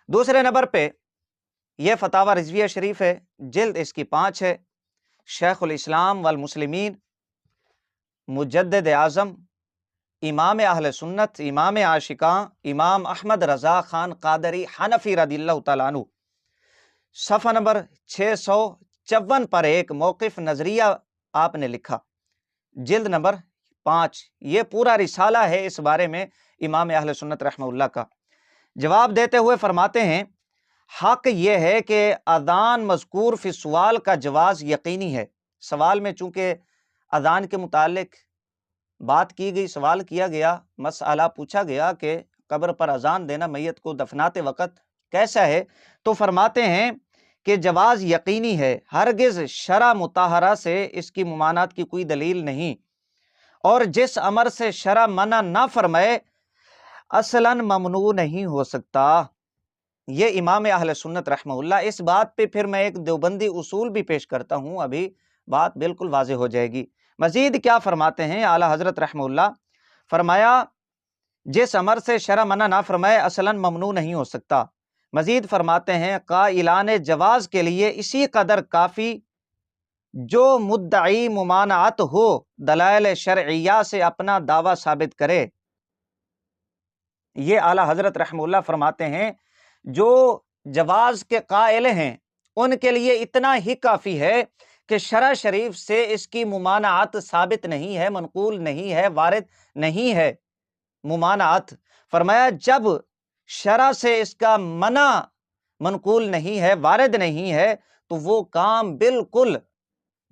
دوسرے نمبر پہ یہ فتاوی رضویہ شریف ہے، جلد اس کی 5 ہے، شیخ الاسلام والمسلمین، مجدد اعظم، امام اہل سنت، امام عاشقاں، امام احمد رضا خان قادری حنفی رضی اللہ تعالیٰ عنہ، صفحہ نمبر 654 پر ایک موقف نظریہ آپ نے لکھا، جلد نمبر 5، یہ پورا رسالہ ہے اس بارے میں امام اہل سنت رحمہ اللہ کا۔ جواب دیتے ہوئے فرماتے ہیں حق یہ ہے کہ اذان مذکور فی سوال کا جواز یقینی ہے۔ سوال میں چونکہ اذان کے متعلق بات کی گئی، سوال کیا گیا، مسئلہ پوچھا گیا کہ قبر پر اذان دینا میت کو دفناتے وقت کیسا ہے، تو فرماتے ہیں کہ جواز یقینی ہے، ہرگز شرع مطہرہ سے اس کی ممانعت کی کوئی دلیل نہیں، اور جس امر سے شرع منع نہ فرمائے اصلاً ممنوع نہیں ہو سکتا۔ یہ امام اہل سنت رحمہ اللہ۔ اس بات پہ پھر میں ایک دیوبندی اصول بھی پیش کرتا ہوں، ابھی بات بالکل واضح ہو جائے گی۔ مزید کیا فرماتے ہیں اعلی حضرت رحمہ اللہ؟ فرمایا جس امر سے شرع منع نہ فرمائے اصلاً ممنوع نہیں ہو سکتا۔ مزید فرماتے ہیں قائلان جواز کے لیے اسی قدر کافی جو مدعی ممانعت ہو دلائل شرعیہ سے اپنا دعویٰ ثابت کرے۔ یہ اعلی حضرت رحمہ اللہ فرماتے ہیں جو جواز کے قائل ہیں ان کے لیے اتنا ہی کافی ہے کہ شرع شریف سے اس کی ممانعت ثابت نہیں ہے، منقول نہیں ہے، وارد نہیں ہے ممانعت۔ فرمایا جب شرع سے اس کا منع منقول نہیں ہے، وارد نہیں ہے، تو وہ کام بالکل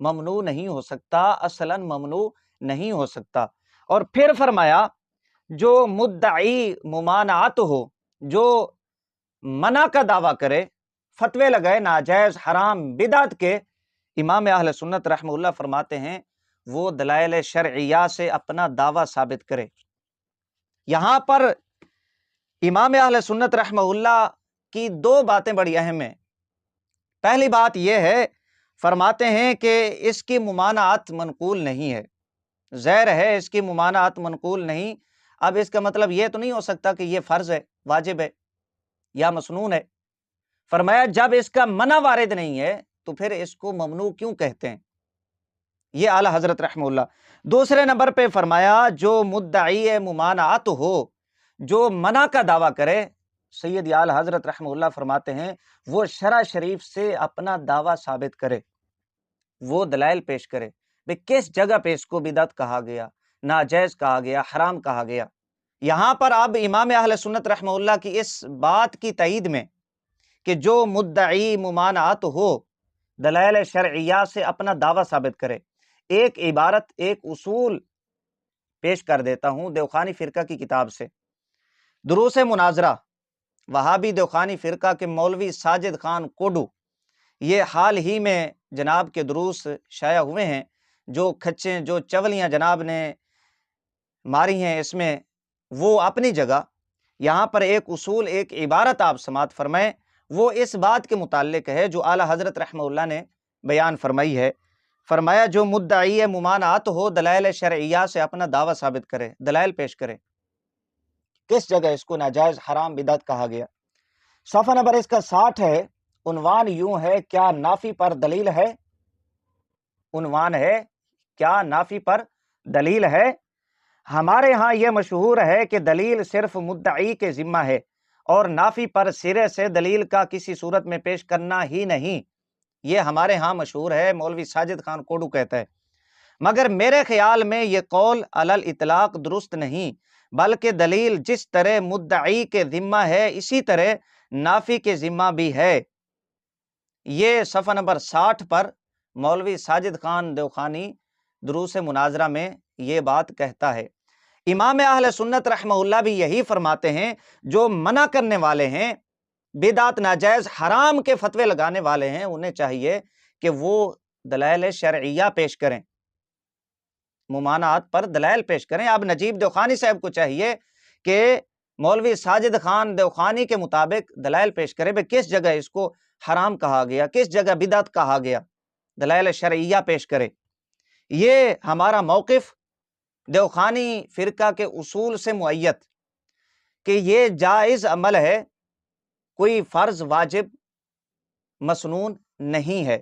ممنوع نہیں ہو سکتا، اصلاً ممنوع نہیں ہو سکتا۔ اور پھر فرمایا جو مدعی ممانعت ہو، جو منع کا دعویٰ کرے، فتوے لگائے ناجائز حرام بدعت کے، امام اہل سنت رحمہ اللہ فرماتے ہیں وہ دلائل شرعیہ سے اپنا دعویٰ ثابت کرے۔ یہاں پر امام اہل سنت رحمہ اللہ کی 2 باتیں بڑی اہم ہیں۔ پہلی بات یہ ہے، فرماتے ہیں کہ اس کی ممانعت منقول نہیں ہے، ظاہر ہے اس کی ممانعت منقول نہیں۔ اب اس کا مطلب یہ تو نہیں ہو سکتا کہ یہ فرض ہے، واجب ہے یا مسنون ہے۔ فرمایا جب اس کا منع وارد نہیں ہے تو پھر اس کو ممنوع کیوں کہتے ہیں؟ یہ اعلی حضرت رحمہ اللہ۔ دوسرے نمبر پہ فرمایا جو مدعی ممانعت ہو، جو منع کا دعویٰ کرے، سید اعلی حضرت رحمہ اللہ فرماتے ہیں وہ شرع شریف سے اپنا دعویٰ ثابت کرے، وہ دلائل پیش کرے۔ بھئی کس جگہ پہ اس کو بدعت کہا گیا، ناجائز کہا گیا، حرام کہا گیا؟ یہاں پر اب امام اہل سنت رحمہ اللہ کی اس بات کی تائید میں کہ جو مدعی ممانعت ہو دلائل شرعیہ سے اپنا دعویٰ ثابت کرے، ایک عبارت، ایک اصول پیش کر دیتا ہوں دیوخانی فرقہ کی کتاب سے۔ دروس مناظرہ، وہابی دیوخانی فرقہ کے مولوی ساجد خان کوڈو، یہ حال ہی میں جناب کے دروس شائع ہوئے ہیں، جو کھچیں، جو چولیاں جناب نے ماری ہیں اس میں وہ اپنی جگہ، یہاں پر ایک اصول، ایک عبارت آپ سماعت فرمائیں، وہ اس بات کے متعلق ہے جو اعلی حضرت رحمہ اللہ نے بیان فرمائی ہے۔ فرمایا جو مدعی ممانعت ہو دلائل شرعیہ سے اپنا دعویٰ ثابت کرے، دلائل پیش کرے، کس جگہ اس کو ناجائز حرام بدعت کہا گیا؟ صفحہ نمبر اس کا 60 ہے، عنوان یوں ہے کیا نافی پر دلیل ہے؟ عنوان ہے کیا نافی پر دلیل ہے؟ ہمارے ہاں یہ مشہور ہے کہ دلیل صرف مدعی کے ذمہ ہے اور نافی پر سرے سے دلیل کا کسی صورت میں پیش کرنا ہی نہیں۔ یہ ہمارے ہاں مشہور ہے، مولوی ساجد خان کوڈو کہتا ہے۔ مگر میرے خیال میں یہ قول علی الاطلاق درست نہیں، بلکہ دلیل جس طرح مدعی کے ذمہ ہے اسی طرح نافی کے ذمہ بھی ہے۔ یہ صفحہ نمبر 60 پر مولوی ساجد خان دیوخانی دروس مناظرہ میں یہ بات کہتا ہے۔ امام اہل سنت رحمہ اللہ بھی یہی فرماتے ہیں، جو منع کرنے والے ہیں، بدعت ناجائز حرام کے فتوے لگانے والے ہیں، انہیں چاہیے کہ وہ دلائل شرعیہ پیش کریں، ممانعت پر دلائل پیش کریں۔ اب نجیب دیوخانی صاحب کو چاہیے کہ مولوی ساجد خان دیوخانی کے مطابق دلائل پیش کرے، بھئی کس جگہ اس کو حرام کہا گیا، کس جگہ بدعت کہا گیا، دلائل شرعیہ پیش کرے۔ یہ ہمارا موقف دیوخانی فرقہ کے اصول سے معید کہ یہ جائز عمل ہے، کوئی فرض واجب مسنون نہیں ہے۔